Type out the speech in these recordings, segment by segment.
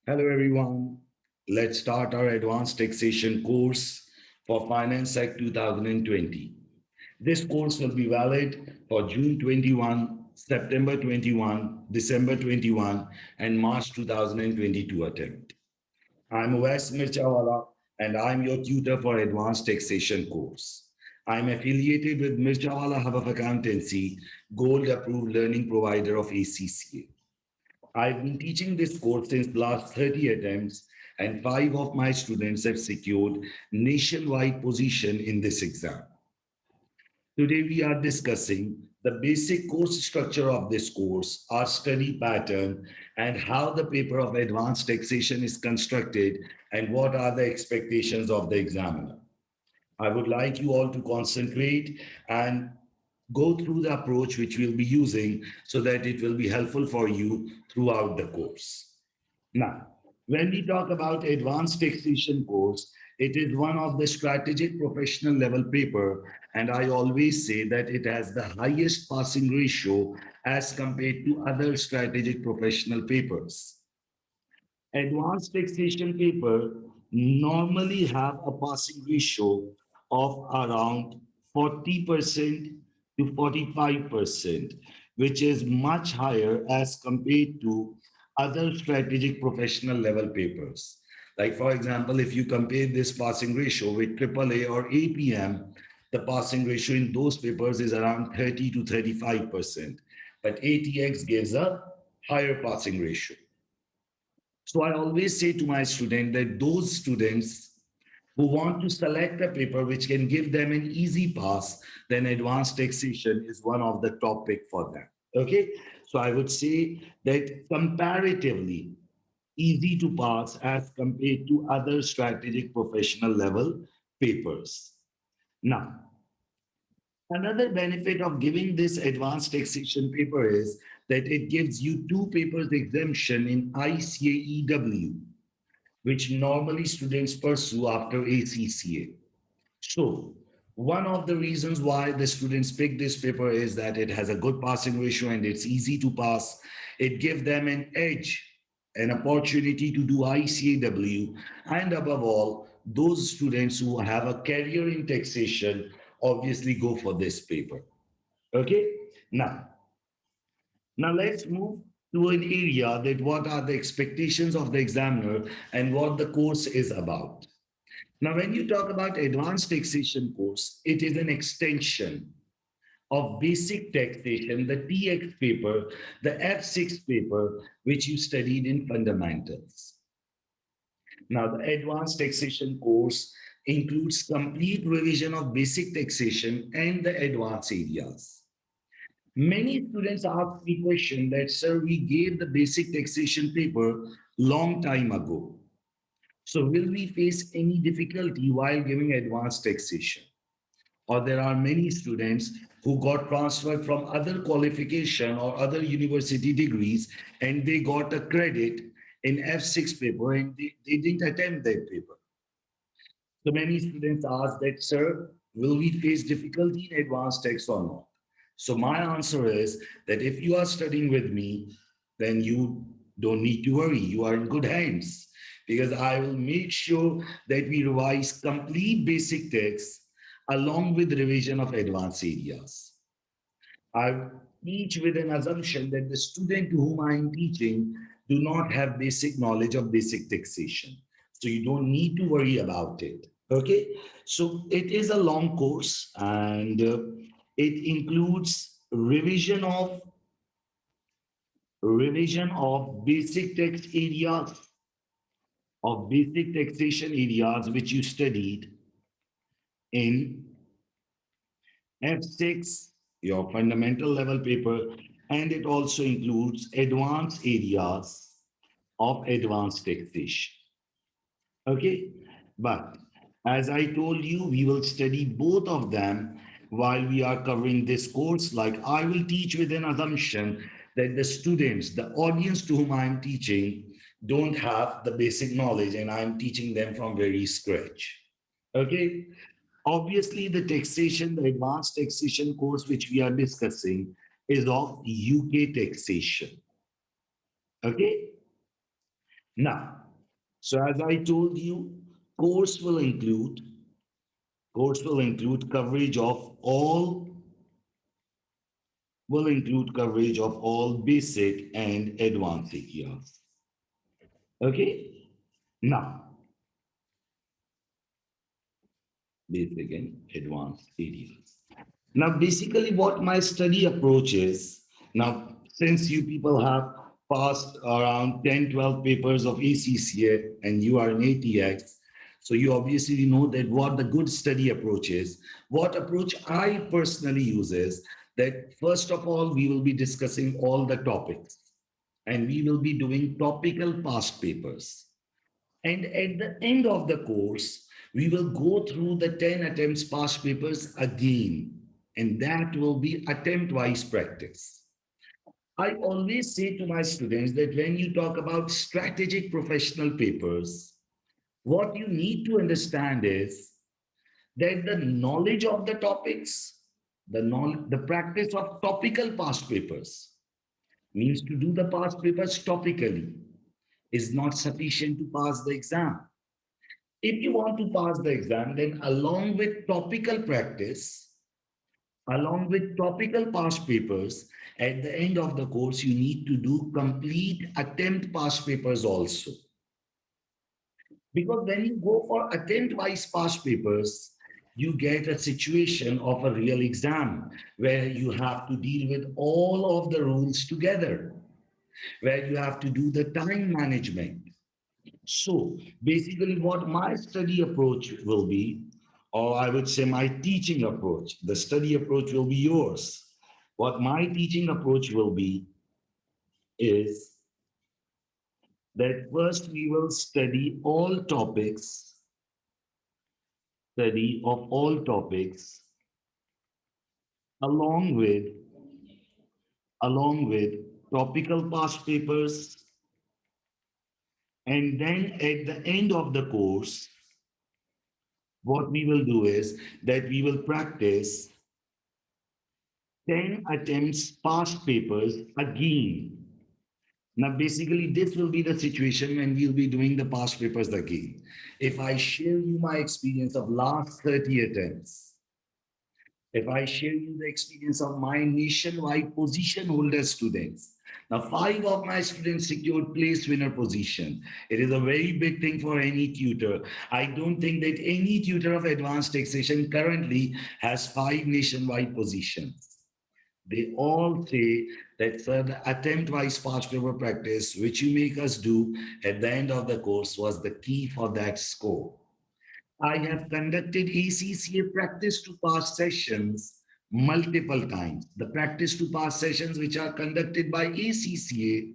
Hello, everyone. Let's start our advanced taxation course for Finance Act 2020. This course will be valid for June 21, September 21, December 21, and March 2022 attempt. I'm Owais Mirchawala, and I'm your tutor for advanced taxation course. I'm affiliated with Mirchawala Hub of Accountancy, gold approved learning provider of ACCA. I've been teaching this course since last 30 attempts, and 5 of my students have secured nationwide position in this exam. Today we are discussing the basic course structure of this course, our study pattern, and how the paper of advanced taxation is constructed and what are the expectations of the examiner. I would like you all to concentrate and go through the approach which we'll be using so that it will be helpful for you throughout the course. Now, when we talk about advanced taxation course, it is one of the strategic professional level paper, and I always say that it has the highest passing ratio as compared to other strategic professional papers. Advanced taxation paper normally have a passing ratio of around 40% to 45%, which is much higher as compared to other strategic professional level papers. Like, for example, if you compare this passing ratio with AAA or APM, the passing ratio in those papers is around 30 to 35%. But ATX gives a higher passing ratio. So I always say to my student that those students who want to select a paper which can give them an easy pass, then advanced taxation is one of the top pick for them. Okay, so I would say that comparatively easy to pass as compared to other strategic professional level papers. Now, another benefit of giving this advanced taxation paper is that it gives you two papers exemption in ICAEW, which normally students pursue after ACCA. So, one of the reasons why the students pick this paper is that it has a good passing ratio and it's easy to pass. It gives them an edge, an opportunity to do ICAW, and above all, those students who have a career in taxation obviously go for this paper. Okay, now let's move to an area that what are the expectations of the examiner and what the course is about. Now, when you talk about advanced taxation course, it is an extension of basic taxation, the TX paper, the F6 paper, which you studied in fundamentals. Now, the advanced taxation course includes complete revision of basic taxation and the advanced areas. Many students ask me question that, sir, we gave the basic taxation paper long time ago. So will we face any difficulty while giving advanced taxation? Or there are many students who got transferred from other qualification or other university degrees and they got a credit in F6 paper and they didn't attempt that paper. So many students ask that, sir, will we face difficulty in advanced tax or not? So my answer is that if you are studying with me, then you don't need to worry. You are in good hands because I will make sure that we revise complete basic tax along with revision of advanced areas. I teach with an assumption that the student to whom I am teaching do not have basic knowledge of basic taxation. So you don't need to worry about it. Okay. So it is a long course and it includes revision of basic tax areas of basic taxation areas which you studied in F6, your fundamental level paper, and it also includes advanced areas of advanced taxation. Okay, but as I told you, we will study both of them while we are covering this course. Like I will teach with an assumption that the students, the audience to whom I am teaching, don't have the basic knowledge and I am teaching them from very scratch. Okay, obviously, the taxation, the advanced taxation course which we are discussing is of UK taxation. Okay. Now, so as I told you, course will include course will include coverage of all basic and advanced areas. Okay? Now, basic and advanced areas. Now, basically, what my study approach is now, since you people have passed around 10, 12 papers of ACCA and you are in ATX, so you obviously know that what the good study approach is. What approach I personally use is that first of all, we will be discussing all the topics and we will be doing topical past papers. And at the end of the course, we will go through the 10 attempts past papers again. And that will be attempt-wise practice. I always say to my students that when you talk about strategic professional papers, what you need to understand is that the knowledge of the topics, the practice of topical past papers means to do the past papers topically is not sufficient to pass the exam. If you want to pass the exam, then along with topical past papers, at the end of the course, you need to do complete attempt past papers also. Because when you go for attempt-wise past papers, you get a situation of a real exam where you have to deal with all of the rules together, where you have to do the time management. So basically, what my study approach will be, or I would say my teaching approach, the study approach will be yours. What my teaching approach will be is that first we will study of all topics along with along with topical past papers, and then at the end of the course, what we will do is that we will practice 10 attempts past papers again. Now, basically, this will be the situation when we'll be doing the past papers again. If I share you my experience of last 30 attempts, if I share you the experience of my nationwide position holder students, now 5 of my students secured place winner position. It is a very big thing for any tutor. I don't think that any tutor of advanced taxation currently has 5 nationwide positions. They all say that, sir, the attempt-wise past paper practice, which you make us do at the end of the course, was the key for that score. I have conducted ACCA practice to pass sessions multiple times. The practice to pass sessions, which are conducted by ACCA,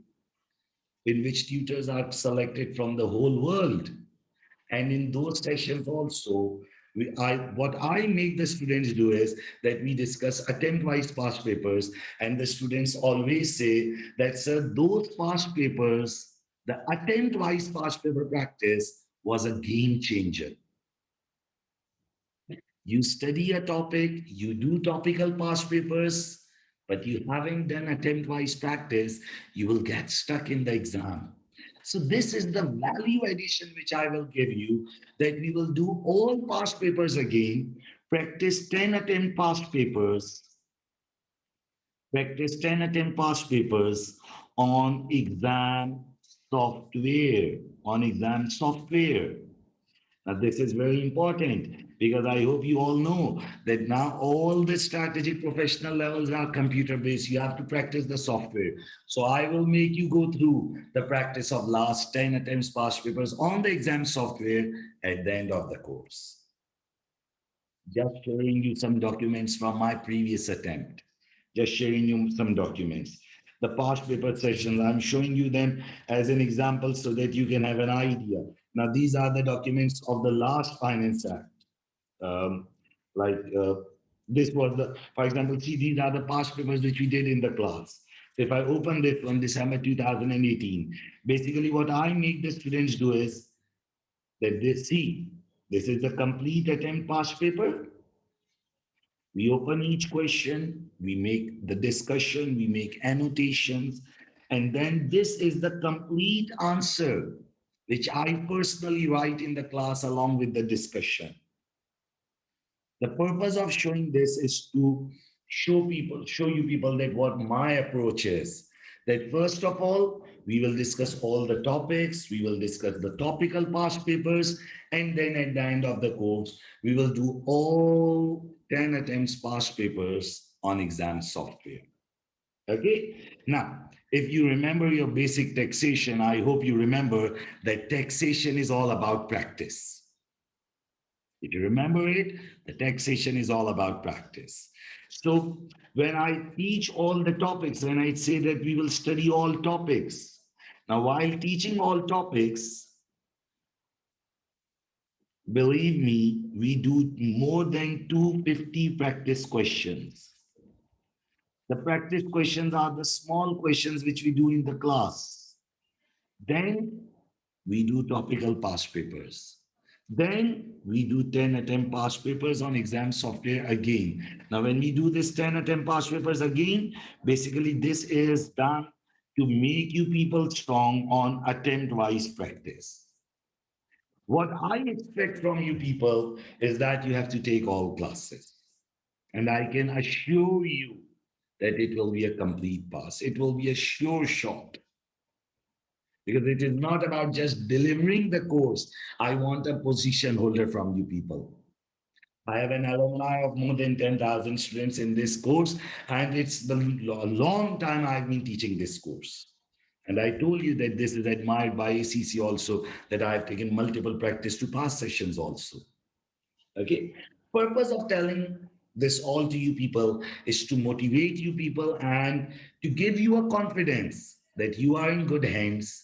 in which tutors are selected from the whole world. And in those sessions also, what I make the students do is that we discuss attempt-wise past papers, and the students always say that, sir, those past papers, the attempt-wise past paper practice was a game changer. You study a topic, you do topical past papers, but you haven't done attempt-wise practice, you will get stuck in the exam. So this is the value addition which I will give you, that we will do all past papers again, practice 10 attempt past papers, practice 10 attempt past papers on software, on exam software. Now, this is very important because I hope you all know that now all the strategic professional levels are computer based. You have to practice the software. So I will make you go through the practice of last 10 attempts past papers on the exam software at the end of the course. Just showing you some documents from my previous attempt. Just sharing you some documents. The past paper sessions, I'm showing you them as an example so that you can have an idea. Now, these are the documents of the last Finance Act. Um, like this was the, for example, see, these are the past papers which we did in the class. So if I open this from December 2018, basically what I make the students do is that they see, this is the complete attempt past paper. We open each question, we make the discussion, we make annotations, and then this is the complete answer. which I personally write in the class along with the discussion. The purpose of showing this is to show you people that what my approach is. That first of all, we will discuss all the topics, we will discuss the topical past papers, and then at the end of the course, we will do all 10 attempts past papers on exam software. Okay. Now, if you remember your basic taxation, I hope you remember that taxation is all about practice. If you remember it, the taxation is all about practice. So when I teach all the topics, when I say that we will study all topics, now while teaching all topics, believe me, we do more than 250 practice questions. The practice questions are the small questions which we do in the class. Then we do topical past papers. Then we do 10 attempt past papers on exam software again. Now, when we do this 10 attempt past papers again, basically this is done to make you people strong on attempt-wise practice. What I expect from you people is that you have to take all classes. And I can assure you that it will be a complete pass. It will be a sure shot because it is not about just delivering the course. I want a position holder from you people. I have an alumni of more than 10,000 students in this course, and it's the long time I've been teaching this course. And I told you that this is admired by ACC also, that I've taken multiple practice to pass sessions also. Okay. Purpose of telling this all to you people is to motivate you people and to give you a confidence that you are in good hands.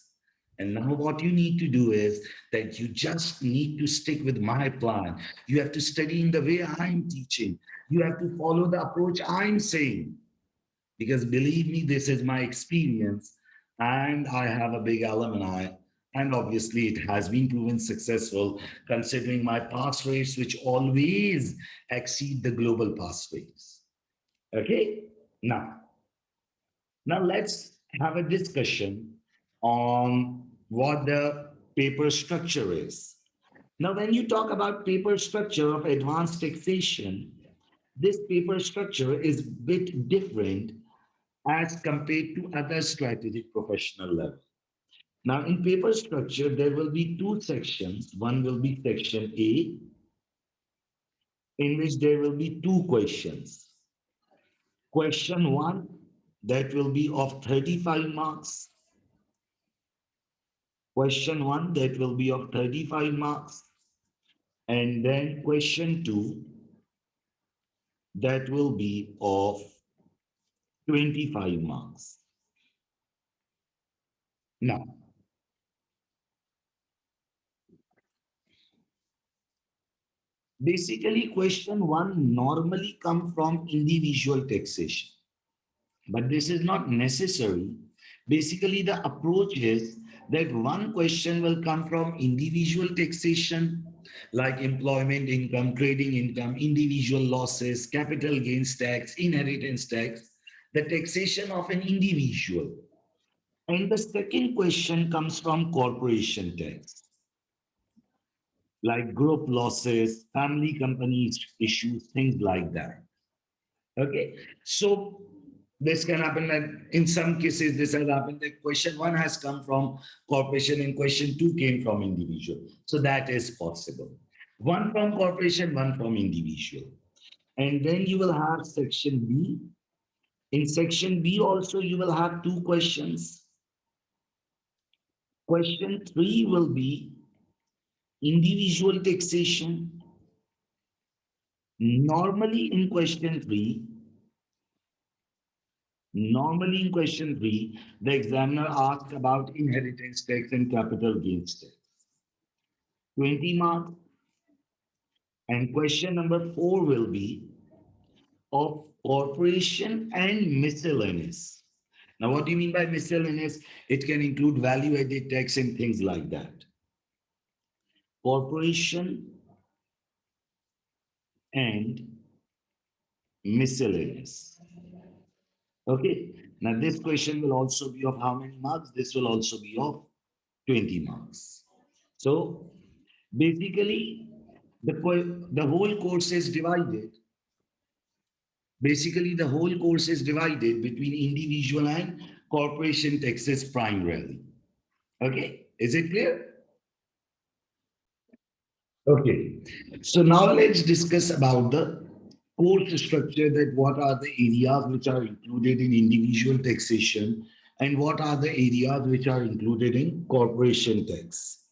And now what you need to do is that you just need to stick with my plan. You have to study in the way I'm teaching. You have to follow the approach I'm saying. Because believe me, this is my experience, and I have a big alumni. And obviously, it has been proven successful considering my pass rates, which always exceed the global pass rates. Okay, now let's have a discussion on what the paper structure is. Now, when you talk about paper structure of advanced taxation, this paper structure is a bit different as compared to other strategic professional level. Now, in paper structure, there will be two sections. One will be section A, in which there will be two questions. Question one, that will be of 35 marks. Question one, that will be of 35 marks. And then question two, that will be of 25 marks. Now, basically, question one normally come from individual taxation, but this is not necessary. Basically, the approach is that one question will come from individual taxation, like employment income, trading income, individual losses, capital gains tax, inheritance tax, the taxation of an individual. And the second question comes from corporation tax, like group losses, family companies issues, things like that. Okay, so this can happen that in some cases this has happened that question one has come from corporation and question two came from individual. So that is possible. One from corporation, one from individual. And then you will have section B. In section B also you will have two questions. Question three will be individual taxation. Normally in question three, Normally, in question three, the examiner asks about inheritance tax and capital gains tax. 20 marks. And question number four will be of corporation and miscellaneous. Now, what do you mean by miscellaneous? It can include value added tax and things like that. Corporation and miscellaneous. Okay. Now, this question will also be of how many marks? This will also be of 20 marks. So basically, the whole course is divided. Basically, the whole course is divided between individual and corporation taxes primarily. Okay, is it clear? Okay, so now let's discuss about the course structure, that what are the areas which are included in individual taxation and what are the areas which are included in corporation tax.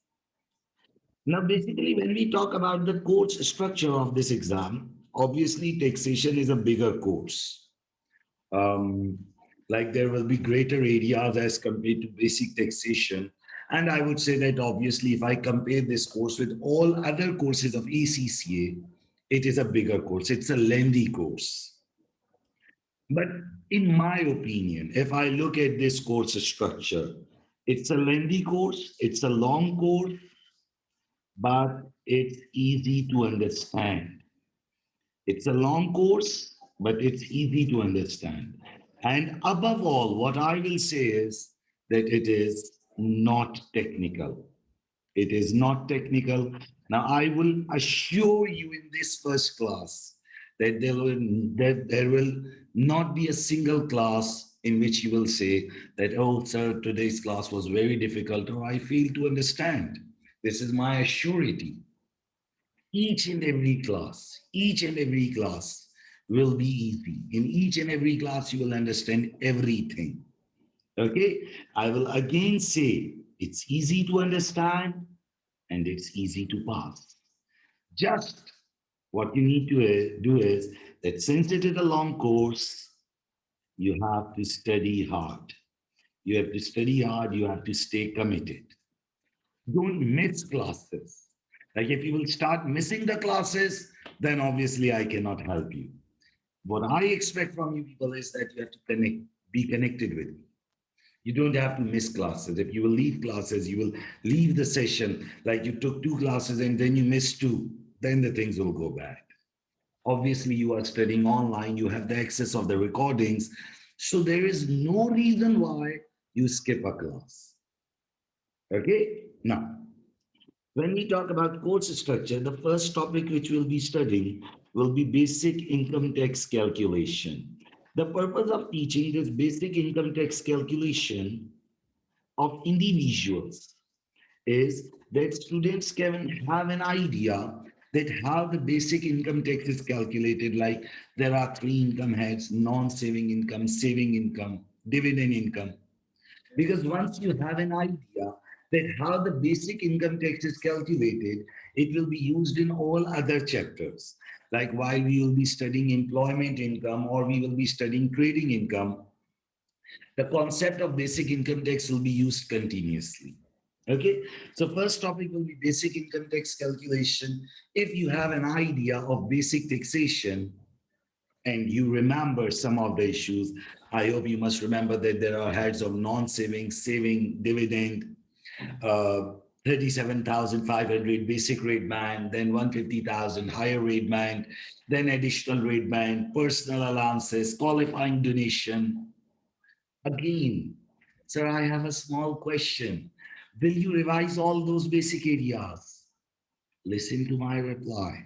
Now, basically, when we talk about the course structure of this exam, obviously taxation is a bigger course. Um, like there will be greater areas as compared to basic taxation. And I would say that obviously, if I compare this course with all other courses of ACCA, it is a bigger course. It's a lengthy course. But in my opinion, if I look at this course structure, it's a lengthy course, it's a long course, but it's easy to understand. It's a long course, but it's easy to understand. And above all, what I will say is that it is not technical. It is not technical. Now, I will assure you in this first class that there will not be a single class in which you will say that, oh, sir, today's class was very difficult, or I failed to understand. This is my assurity. Each and every class will be easy. In each and every class, you will understand everything. Okay? I will again say it's easy to understand and it's easy to pass. Just what you need to do is that since it is a long course, you have to study hard. You have to study hard, you have to stay committed. Don't miss classes. Like if you will start missing the classes, then obviously I cannot help you. What I expect from you people is that you have to be connected with me. You don't have to miss classes. If you will leave classes, you will leave the session like you took two classes and then you missed two, then the things will go bad. Obviously, you are studying online, you have the access of the recordings. So there is no reason why you skip a class. Okay? Now, when we talk about course structure, the first topic which we'll be studying will be basic income tax calculation. The purpose of teaching this basic income tax calculation of individuals is that students can have an idea that how the basic income tax is calculated. Like there are three income heads: non-saving income, saving income, dividend income. Because once you have an idea that how the basic income tax is calculated, it will be used in all other chapters. Like while we will be studying employment income or we will be studying trading income, the concept of basic income tax will be used continuously. Okay, so first topic will be basic income tax calculation. If you have an idea of basic taxation, and you remember some of the issues, I hope you must remember that there are heads of non-saving, saving, dividend, uh, 37,500 basic rate band, then 150,000 higher rate band, then additional rate band, personal allowances, qualifying donation. Again, sir, I have a small question. Will you revise all those basic areas? Listen to my reply.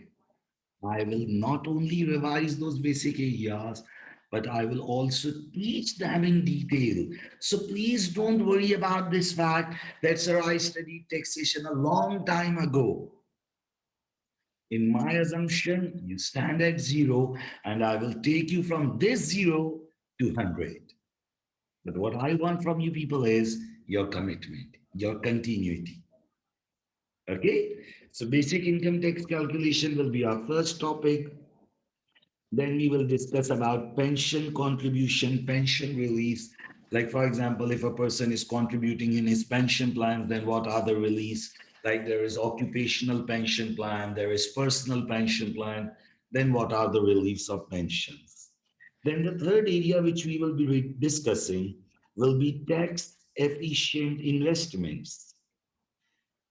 I will not only revise those basic areas, but I will also teach them in detail. So please don't worry about this fact that, sir, I studied taxation a long time ago. In my assumption, you stand at zero, and I will take you from this zero to 100. But what I want from you people is your commitment, your continuity. Okay? So basic income tax calculation will be our first topic. Then we will discuss about pension contribution, pension release. Like, for example, if a person is contributing in his pension plans, then what are the release? Like there is occupational pension plan, there is personal pension plan, then what are the reliefs of pensions? Then the third area which we will be discussing will be tax efficient investments.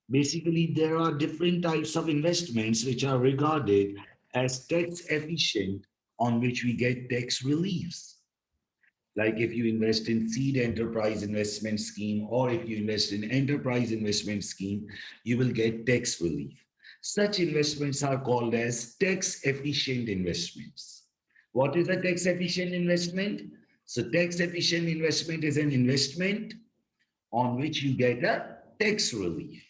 Basically, there are different types of investments which are regarded as tax efficient, on which we get tax reliefs. Like if you invest in seed enterprise investment scheme or if you invest in enterprise investment scheme, you will get tax relief. Such investments are called as tax efficient investments. What is a tax efficient investment? So tax efficient investment is an investment on which you get a tax relief.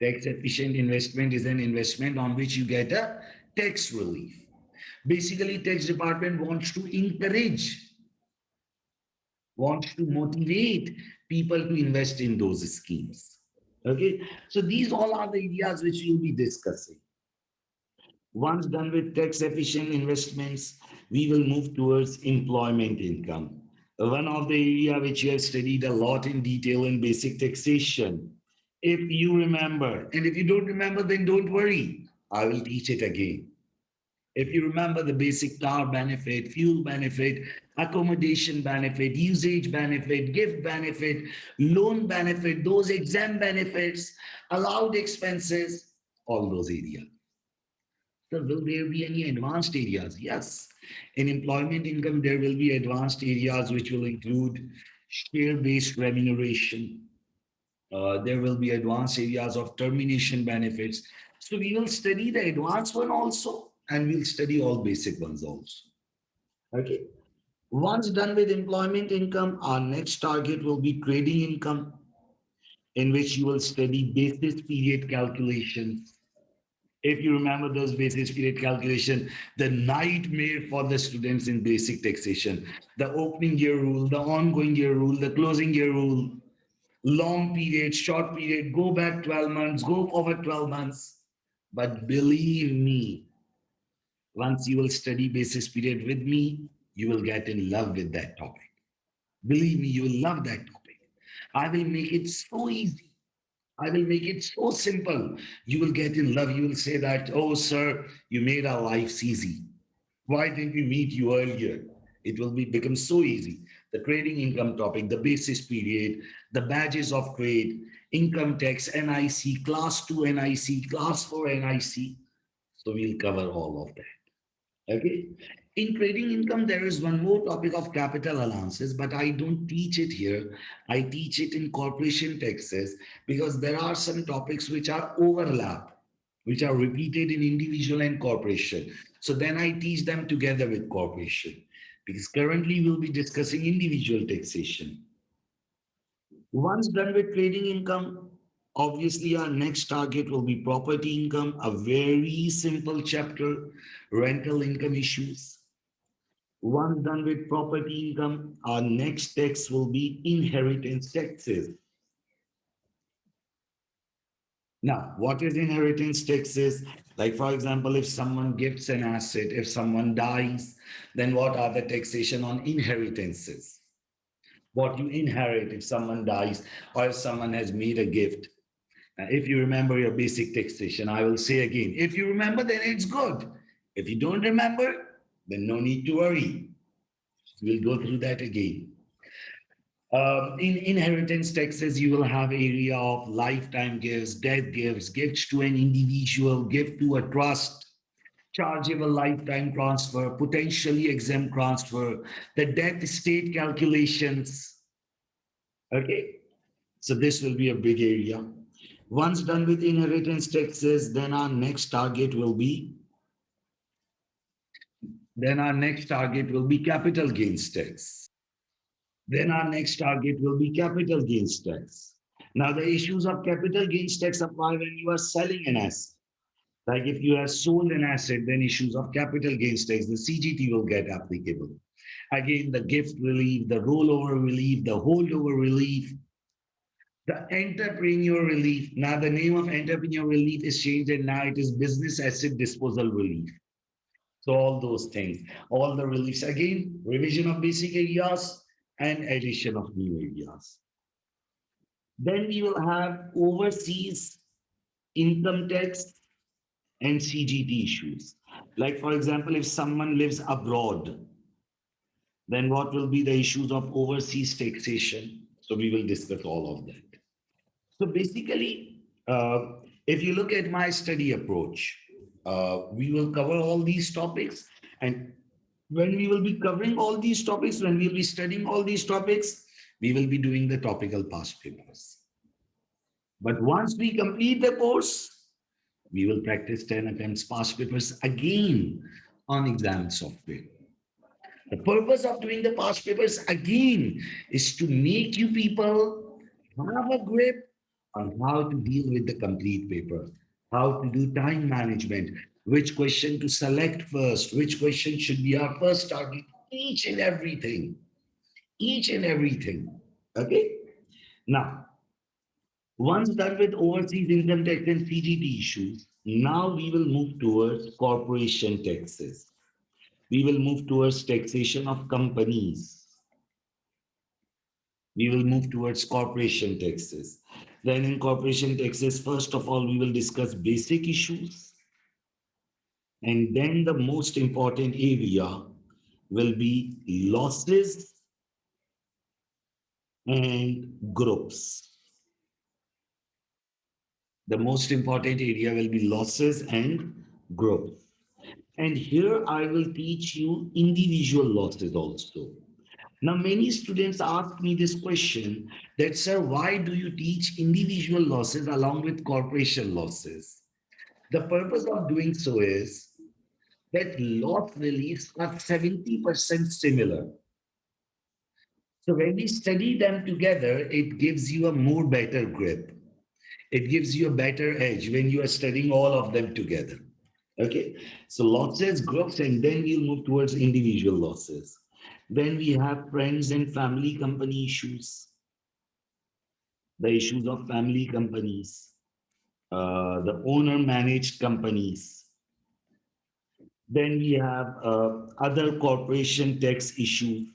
Tax efficient investment is an investment on which you get a tax relief. Basically, tax department wants to motivate people to invest in those schemes. Okay, so these all are the areas which we'll be discussing. Once done with tax efficient investments, we will move towards employment income. One of the area which you have studied a lot in detail in basic taxation. If you remember, and if you don't remember, then don't worry. I will teach it again. If you remember the basic car benefit, fuel benefit, accommodation benefit, usage benefit, gift benefit, loan benefit, those exam benefits, allowed expenses, all those areas. So will there be any advanced areas? Yes. In employment income, there will be advanced areas which will include share-based remuneration. There will be advanced areas of termination benefits. So we will study the advanced one also, and we'll study all basic ones also. Okay. Once done with employment income, our next target will be trading income, in which you will study basis period calculations. If you remember those basis period calculation, the nightmare for the students in basic taxation, the opening year rule, the ongoing year rule, the closing year rule, long period, short period, go back 12 months, go forward 12 months. But believe me, once you will study basis period with me, you will get in love with that topic. Believe me, you will love that topic. I will make it so easy. I will make it so simple. You will get in love. You will say that, oh, sir, you made our lives easy. Why didn't we meet you earlier? It will become so easy. The trading income topic, the basis period, the badges of trade, income tax, NIC, class 2 NIC, class 4 NIC. So we'll cover all of that. Okay. In trading income, there is one more topic of capital allowances, but I don't teach it here. I teach it in corporation taxes because there are some topics which are overlap, which are repeated in individual and corporation. So then I teach them together with corporation because currently we'll be discussing individual taxation. Once done with trading income, obviously our next target will be property income, a very simple chapter, rental income issues. Once done with property income, our next tax will be inheritance taxes. Now, what is inheritance taxes? Like, for example, if someone gifts an asset, if someone dies, then what are the taxation on inheritances? What you inherit if someone dies or if someone has made a gift. If you remember your basic taxation, I will say again, if you remember, then it's good. If you don't remember, then no need to worry. We'll go through that again. In inheritance taxes, you will have area of lifetime gifts, death gifts, gifts to an individual, gift to a trust, chargeable lifetime transfer, potentially exempt transfer, the death estate calculations. Okay, so this will be a big area. Once done with inheritance taxes, then our next target will be capital gains tax. Then our next target will be capital gains tax. Now, the issues of capital gains tax apply when you are selling an asset. Like if you have sold an asset, then issues of capital gains tax, the CGT will get applicable. Again, the gift relief, the rollover relief, the holdover relief, the entrepreneur relief. Now, the name of entrepreneur relief is changed and now it is business asset disposal relief. So all those things, all the reliefs, again, revision of basic areas and addition of new areas. Then we will have overseas income tax and CGT issues. Like, for example, if someone lives abroad, then what will be the issues of overseas taxation? So we will discuss all of that. So basically, if you look at my study approach, we will cover all these topics and When we will be covering all these topics, when we will be studying all these topics, we will be doing the topical past papers. But once we complete the course, we will practice 10 attempts past papers again on exam software. The purpose of doing the past papers again is to make you people have a grip on how to deal with the complete paper, how to do time management, which question to select first, which question should be our first target, each and everything, each and everything. Okay? Now, once done with overseas income tax and CGT issues, now we will move towards corporation taxes. We will move towards taxation of companies. We will move towards corporation taxes. Then in corporation taxes, first of all, we will discuss basic issues. And then the most important area will be losses and groups. The most important area will be losses and growth. And here I will teach you individual losses also. Now, many students ask me this question that, sir, why do you teach individual losses along with corporation losses? The purpose of doing so is that loss reliefs are 70% similar. So when we study them together, it gives you a more better grip. It gives you a better edge when you are studying all of them together. Okay, so losses, groups, and then we'll move towards individual losses. Then we have friends and family company issues, the issues of family companies, the owner managed companies. Then we have other corporation tax issues.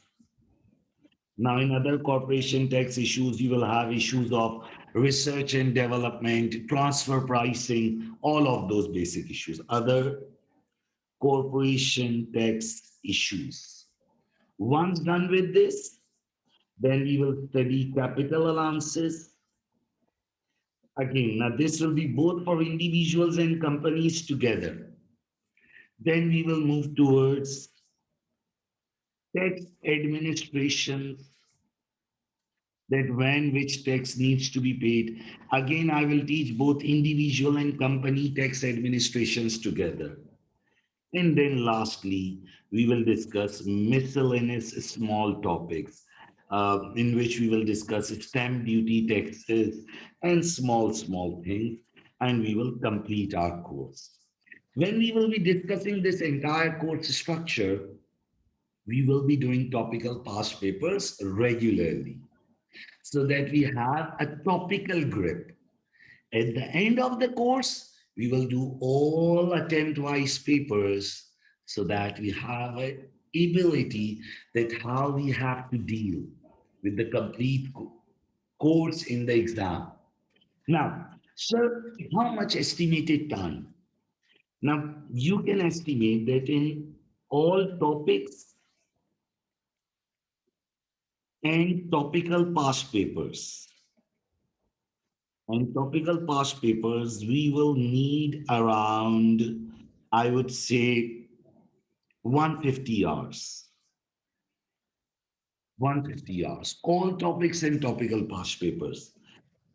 Now, in other corporation tax issues, you will have issues of research and development, transfer pricing, all of those basic issues, other corporation tax issues. Once done with this, then we will study capital allowances. Again, now this will be both for individuals and companies together. Then we will move towards tax administration, that when which tax needs to be paid. Again, I will teach both individual and company tax administrations together. And then lastly, we will discuss miscellaneous small topics in which we will discuss stamp duty taxes and small things, and we will complete our course. When we will be discussing this entire course structure, we will be doing topical past papers regularly so that we have a topical grip. At the end of the course, we will do all attempt-wise papers so that we have an ability that how we have to deal with the complete course in the exam. Now, sir, how much estimated time? Now, you can estimate that in all topics and topical past papers, and topical past papers, we will need around, I would say, 150 hours. 150 hours. All topics and topical past papers.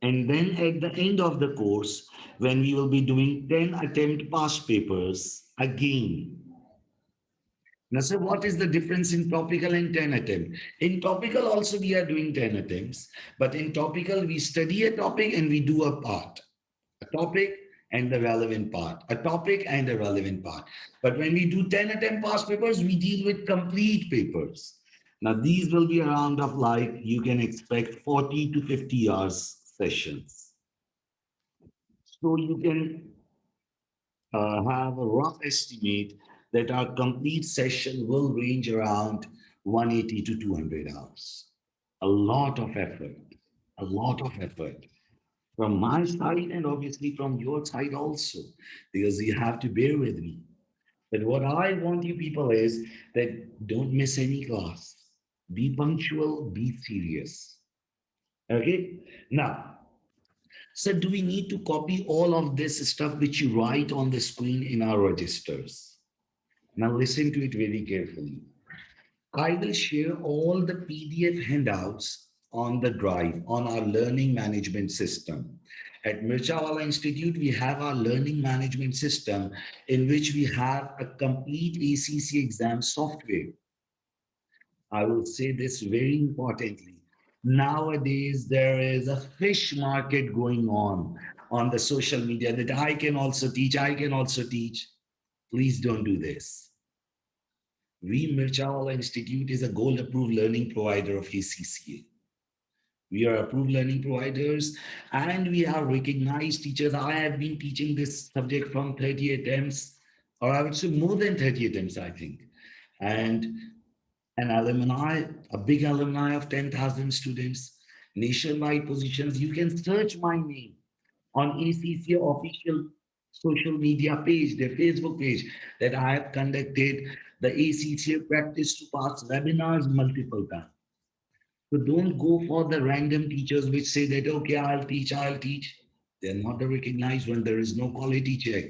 And then at the end of the course, when we will be doing 10 attempt past papers, again. Now, sir, what is the difference in topical and 10 attempt? In topical also we are doing 10 attempts, but in topical we study a topic and we do a part. A topic and the relevant part, a topic and a relevant part. But when we do 10 attempt past papers, we deal with complete papers. Now, these will be around of like, you can expect 40 to 50 hours sessions. So you can have a rough estimate that our complete session will range around 180 to 200 hours. A lot of effort, a lot of effort from my side and obviously from your side also, because you have to bear with me. But what I want you people is that don't miss any class. Be punctual, be serious. Okay? Now, so do we need to copy all of this stuff which you write on the screen in our registers? Now listen to it very carefully. I will share all the PDF handouts on the drive on our learning management system. At Mirchawala Institute, we have our learning management system in which we have a complete ACC exam software. I will say this very importantly. Nowadays, there is a fish market going on the social media that I can also teach, I can also teach. Please don't do this. We, Mirchawala Institute, is a gold approved learning provider of ACCA. We are approved learning providers and we are recognized teachers. I have been teaching this subject from 30 attempts, or I would say more than 30 attempts, I think. And an alumni, a big alumni of 10,000 students, nationwide positions. You can search my name on ACCA official social media page, their Facebook page, that I have conducted the ACCA practice to pass webinars multiple times. So don't go for the random teachers which say that, okay, I'll teach, I'll teach. They're not recognized when there is no quality check.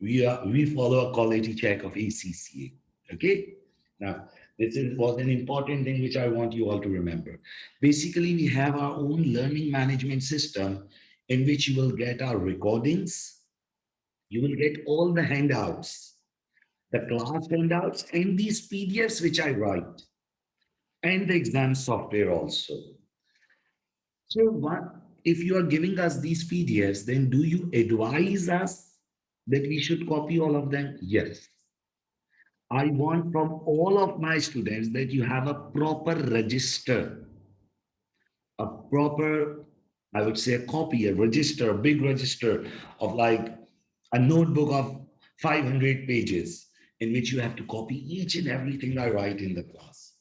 We follow a quality check of ACCA. Okay. Now, was an important thing which I want you all to remember. Basically, we have our own learning management system in which you will get our recordings, you will get all the handouts, the class handouts, and these PDFs which I write, and the exam software also. So, what if you are giving us these PDFs, then do you advise us that we should copy all of them? Yes. I want from all of my students that you have a proper register, a proper, I would say, a copy, a register, a big register of like a notebook of 500 pages in which you have to copy each and everything I write in the class.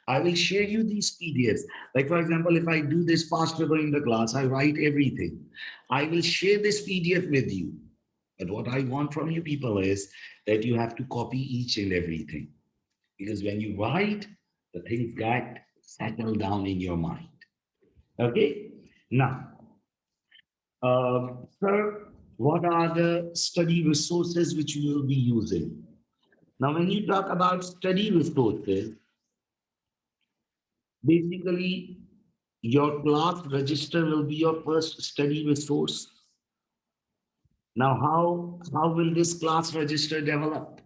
I will share you these PDFs. Like, for example, if I do this past paper in the class, I write everything. I will share this PDF with you. But what I want from you people is that you have to copy each and everything. Because when you write, the things get settled down in your mind. Okay? Now, sir, what are the study resources which you will be using? Now, when you talk about study resources, basically your class register will be your first study resource. Now, how will this class register develop?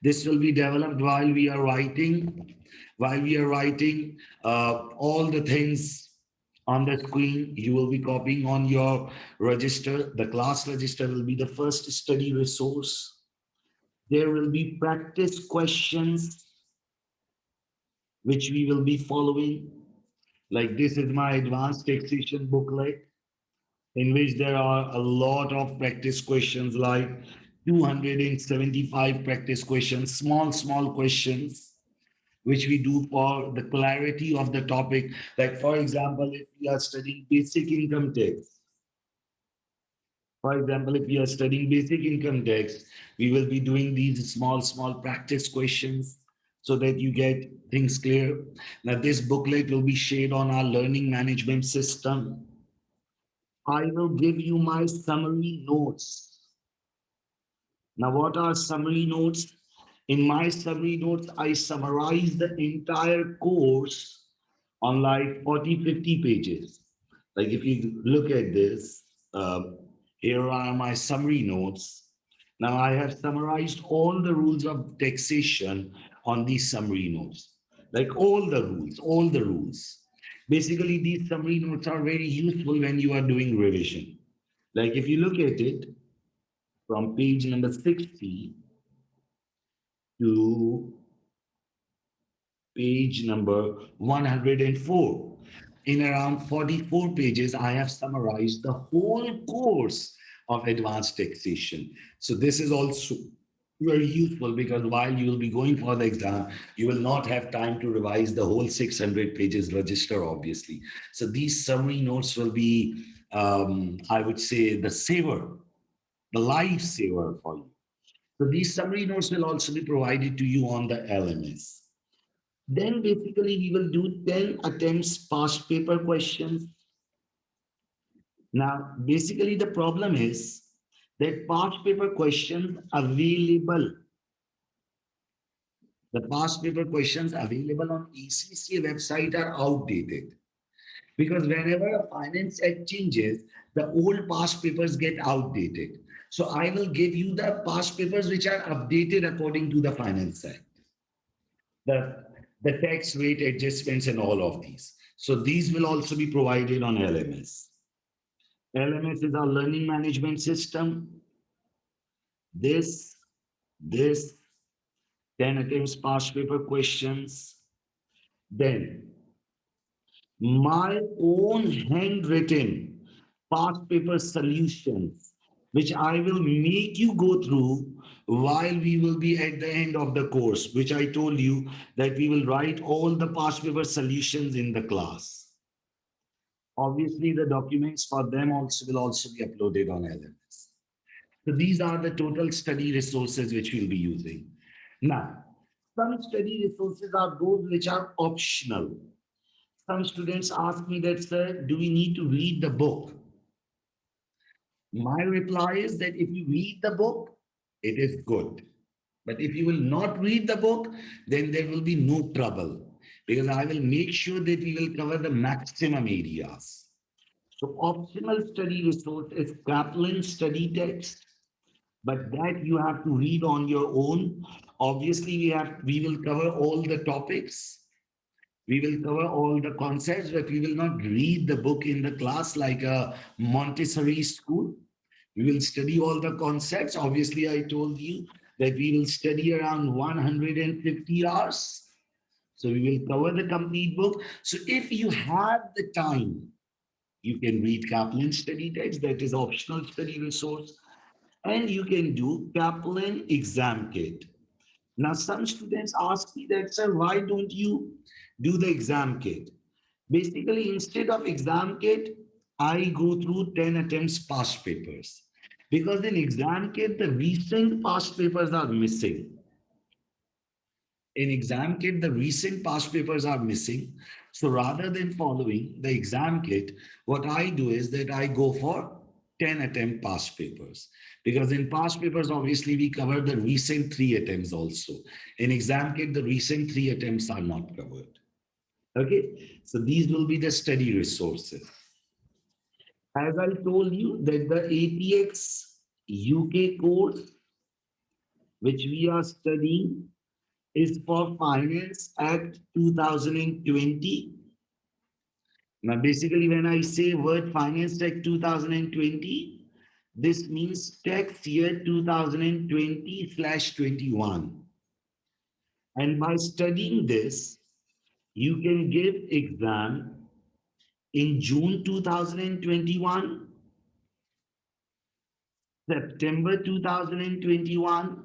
This will be developed while we are writing all the things on the screen. You will be copying on your register. The class register will be the first study resource. There will be practice questions which we will be following. Like this is my advanced taxation booklet in which there are a lot of practice questions, like 275 practice questions, small questions, which we do for the clarity of the topic. Like, for example, if we are studying basic income tax, for example, if we are studying basic income tax, we will be doing these small practice questions so that you get things clear. Now, this booklet will be shared on our learning management system. I will give you my summary notes. Now, what are summary notes? In my summary notes, I summarize the entire course on like 40, 50 pages. Like if you look at this, here are my summary notes. Now I have summarized all the rules of taxation on these summary notes. Like all the rules. Basically, these summary notes are very useful when you are doing revision. Like if you look at it from page number 60 to page number 104. In around 44 pages, I have summarized the whole course of advanced taxation. So this is also very useful because while you will be going for the exam, you will not have time to revise the whole 600 pages register, obviously. So these summary notes will be, I would say, the saver, the lifesaver for you. So these summary notes will also be provided to you on the LMS. Then basically we will do 10 attempts past paper questions. Now, basically the problem is that past paper questions available The past paper questions available on ACCA website are outdated because whenever a finance act changes, the old past papers get outdated. So I will give you the past papers which are updated according to the finance act, the, the tax rate adjustments and all of these. So these will also be provided on LMS. LMS is our learning management system. This, this, 10 attempts past paper questions. Then my own handwritten past paper solutions, which I will make you go through while we will be at the end of the course, which I told you that we will write all the past paper solutions in the class. Obviously, the documents for them also will also be uploaded on LMS. So these are the total study resources which we'll be using. Now, some study resources are those which are optional. Some students ask me that, sir, do we need to read the book? My reply is that if you read the book, it is good. But if you will not read the book, then there will be no trouble because I will make sure that we will cover the maximum areas. So optional study resource is Kaplan study text, but that you have to read on your own. Obviously, we will cover all the topics. We will cover all the concepts, but we will not read the book in the class like a Montessori school. We will study all the concepts. Obviously, I told you that we will study around 150 hours. So we will cover the complete book. So if you have the time, you can read Kaplan study text, that is optional study resource, and you can do Kaplan exam kit. Now, some students ask me that, sir, why don't you do the exam kit? Basically, instead of exam kit, I go through 10 attempts past papers. Because in exam kit, the recent past papers are missing. In exam kit, the recent past papers are missing. So rather than following the exam kit, what I do is that I go for 10 attempt past papers. Because in past papers, obviously, we cover the recent three attempts also. In exam kit, the recent three attempts are not covered. Okay, so these will be the study resources. As I told you that the ATX UK course, which we are studying, is for Finance Act 2020. Now, basically, when I say word Finance Act 2020, this means tax year 2020/21. And by studying this, you can give exam in June 2021, September 2021,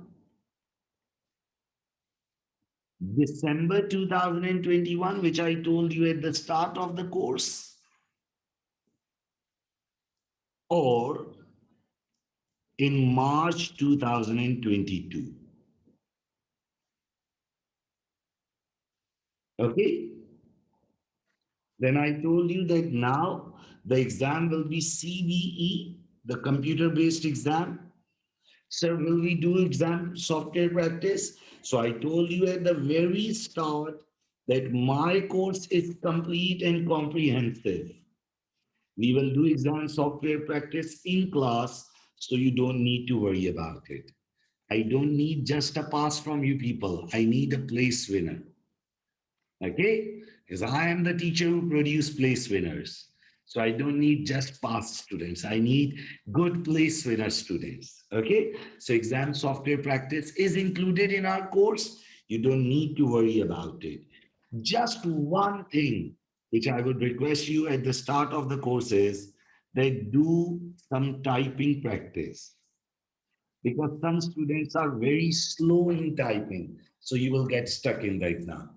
December 2021, which I told you at the start of the course, or in March 2022. Okay. Then I told you that now the exam will be CBE, the computer based exam. Sir, will we do exam software practice? So I told you at the very start that my course is complete and comprehensive. We will do exam software practice in class, so you don't need to worry about it. I don't need just a pass from you people. I need a place winner. Okay? Because I am the teacher who produce place winners. So I don't need just pass students. I need good place winner students. Okay? So exam software practice is included in our course. You don't need to worry about it. Just one thing which I would request you at the start of the course is that do some typing practice because some students are very slow in typing. So you will get stuck in the exam.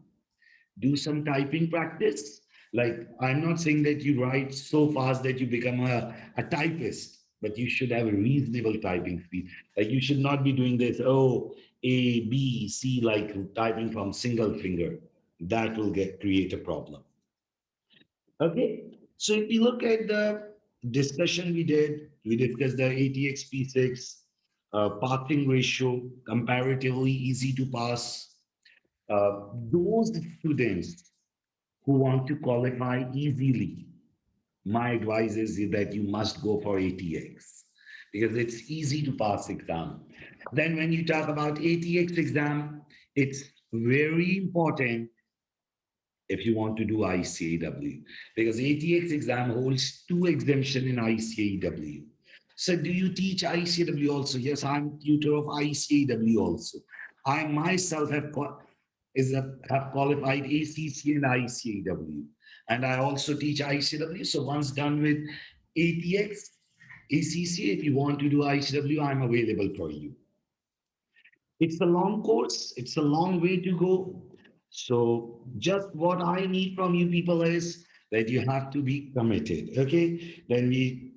Do some typing practice. Like, I'm not saying that you write so fast that you become a typist, but you should have a reasonable typing speed. Like, you should not be doing this, oh, A, B, C, like typing from single finger. That will create a problem. Okay. So if you look at the discussion we discussed the ATX P6, passing ratio, comparatively easy to pass, Those students who want to qualify easily, my advice is that you must go for ATX because it's easy to pass exam. Then when you talk about ATX exam, it's very important if you want to do ICAW because ATX exam holds two exemption in ICAW. So do you teach ICAW also? Yes, I'm tutor of ICAW also. I myself have qualified ACC and ICAW, and I also teach ICAW. So once done with ATX, ACC, if you want to do ICAW, I'm available for you. It's a long course, it's a long way to go. So, just what I need from you people is that you have to be committed. Okay. Then we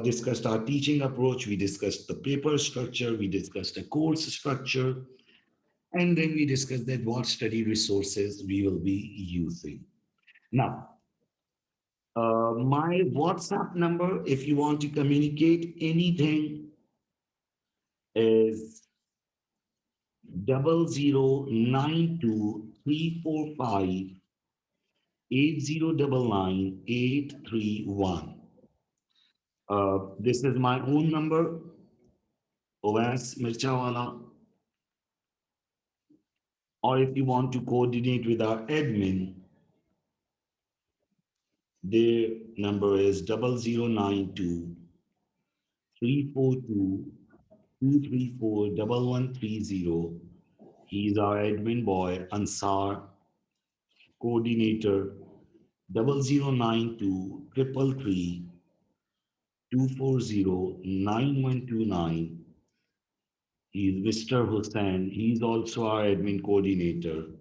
discussed our teaching approach, we discussed the paper structure, we discussed the course structure, and then we discussed that what study resources we will be using. Now, my WhatsApp number, if you want to communicate anything, is 00923458099831. This is my own number, Owais Mirchawala. Or if you want to coordinate with our admin, their number is 0092 342 234 1130. He's our admin boy, Ansar, coordinator, 0092 333 240 9129. He's Mr. Hussain. He's also our admin coordinator.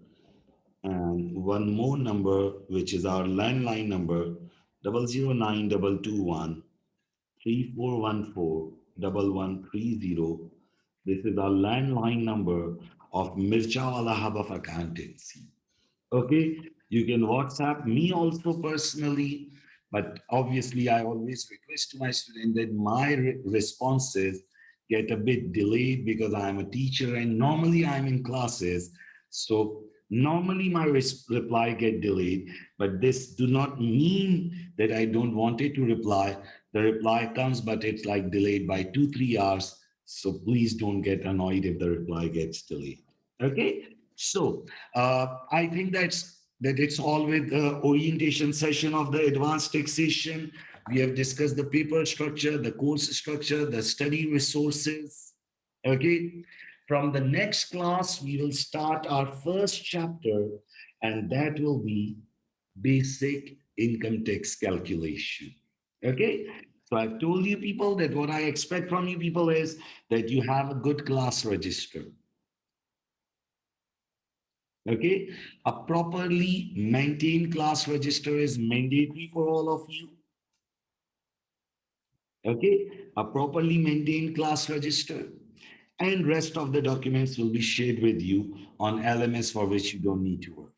And one more number, which is our landline number, 00922134141130. This is our landline number of Mirchawala Hub of Accountancy. Okay, you can WhatsApp me also personally, but obviously I always request to my student that my responses get a bit delayed because I'm a teacher and normally I'm in classes. So normally my reply get delayed, but this do not mean that I don't want it to reply. The reply comes, but it's like delayed by 2, 3 hours. So please don't get annoyed if the reply gets delayed. Okay. So I think that it's all with the orientation session of the advanced taxation. We have discussed the paper structure, the course structure, the study resources. Okay. From the next class, we will start our first chapter, and that will be basic income tax calculation. Okay. So I've told you people that what I expect from you people is that you have a good class register. Okay, a properly maintained class register is mandatory for all of you. Okay, a properly maintained class register and rest of the documents will be shared with you on LMS for which you don't need to work.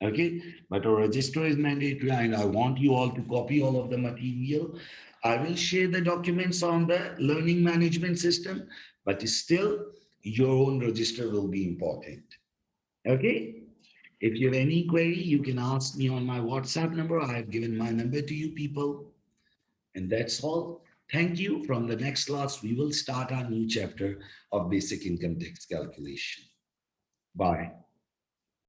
Okay, but a register is mandatory and I want you all to copy all of the material. I will share the documents on the learning management system, but still your own register will be important. Okay. If you have any query, you can ask me on my WhatsApp number. I have given my number to you people. And that's all. Thank you. From the next class, we will start our new chapter of basic income tax calculation. Bye.